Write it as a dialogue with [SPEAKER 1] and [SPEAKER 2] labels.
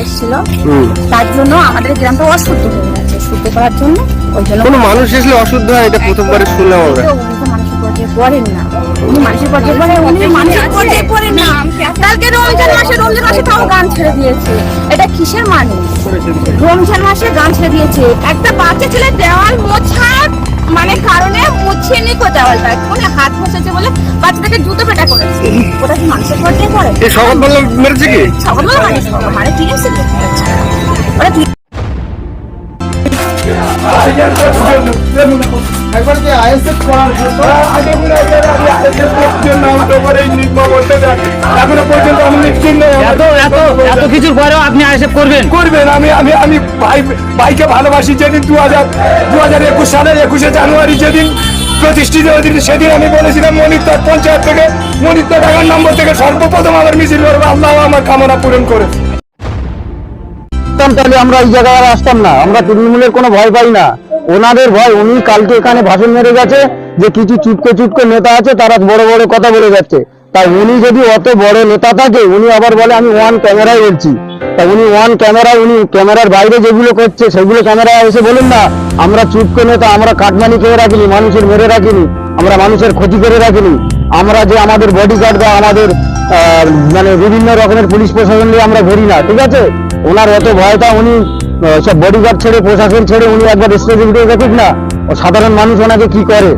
[SPEAKER 1] এসেছিল তার জন্য আমাদের গ্রামটা অশুদ্ধ হয়ে গেছে। শুদ্ধ করার জন্য ওই জন্য
[SPEAKER 2] কোনো মানুষ এসলে অশুদ্ধ হয়, এটা প্রথমবারে শুনলাম আমরা।
[SPEAKER 1] উনি তো মানুষের পর্যায়ে পড়েন না, উনি মানুষের পর্যায়ে পড়ে, উনি মানুষের পর্যায়ে পড়েন না। কালকে রমজান মাসে তাও গান ছেড়ে দিয়েছে। এটা কিসের মানুষ? রমজান মাসে গান ছেড়ে দিয়েছে। একটা বাচ্চা ছেলে দেওয়াল মোছার মানে কারণে মুছিয়ে নিকো দেওয়ালটা, উনি হাত মুছেছে বলে বাচ্চাটাকে জুতো পেটা করেছে। ওটা কি মানুষের পর্যায়ে পড়ে?
[SPEAKER 2] এই সকালবেলা মেরেছে কি?
[SPEAKER 1] সকালবেলা মানে ঠিক আছে, ওরা
[SPEAKER 3] একবার কি আইএসএফ করার এখনো পর্যন্ত আমি নিশ্চিন্ত
[SPEAKER 4] এত কিছুর পরেও আপনি আইএসএফ করবেন?
[SPEAKER 3] আমি ভাইকে ভালোবাসি। যেদিন 2021 সালের 21শে জানুয়ারি যেদিন প্রতিষ্ঠিত হয়েছিল, সেদিন আমি বলেছিলাম মনিত্তর পঞ্চায়েত থেকে, মনিত্তর টাকার নম্বর থেকে সর্বপ্রথম আমার মিছিল করবো। আল্লাহ আমার কামনা পূরণ করে।
[SPEAKER 4] তাহলে আমরা এই জায়গায় আর আসতাম না। আমরা তৃণমূলের কোনো ভয় পাই না, ওনাদের ভয়। উনি কালকে এখানে ভাষণ মেরে গেছে যে কিছু চুটকো নেতা আছে, তারা বড় বড় কথা বলে যাচ্ছে। তাই উনি যদি অত বড় নেতা থাকে, উনি আবার বলে আমি ওয়ান ক্যামেরায় বলছি। তা উনি ওয়ান ক্যামেরায়, উনি ক্যামেরার বাইরে যেগুলো করছে সেগুলো ক্যামেরায় এসে বলুন না। আমরা চুটকো নেতা, আমরা কাটমানি খেয়ে রাখিনি, মানুষের মেরে রাখিনি, আমরা মানুষের ক্ষতি করে রাখিনি। আমরা যে আমাদের বডিগার্ড বা আমাদের মানে বিভিন্ন রকমের পুলিশ প্রশাসন নিয়ে আমরা ঘুরি না, ঠিক আছে? ওনার এত ভয়টা, উনি সব বডিগার্ড ছেড়ে, প্রশাসন ছেড়ে উনি একবার স্টেজে উঠে দেখুক না সাধারণ মানুষ ওনাকে কি করে।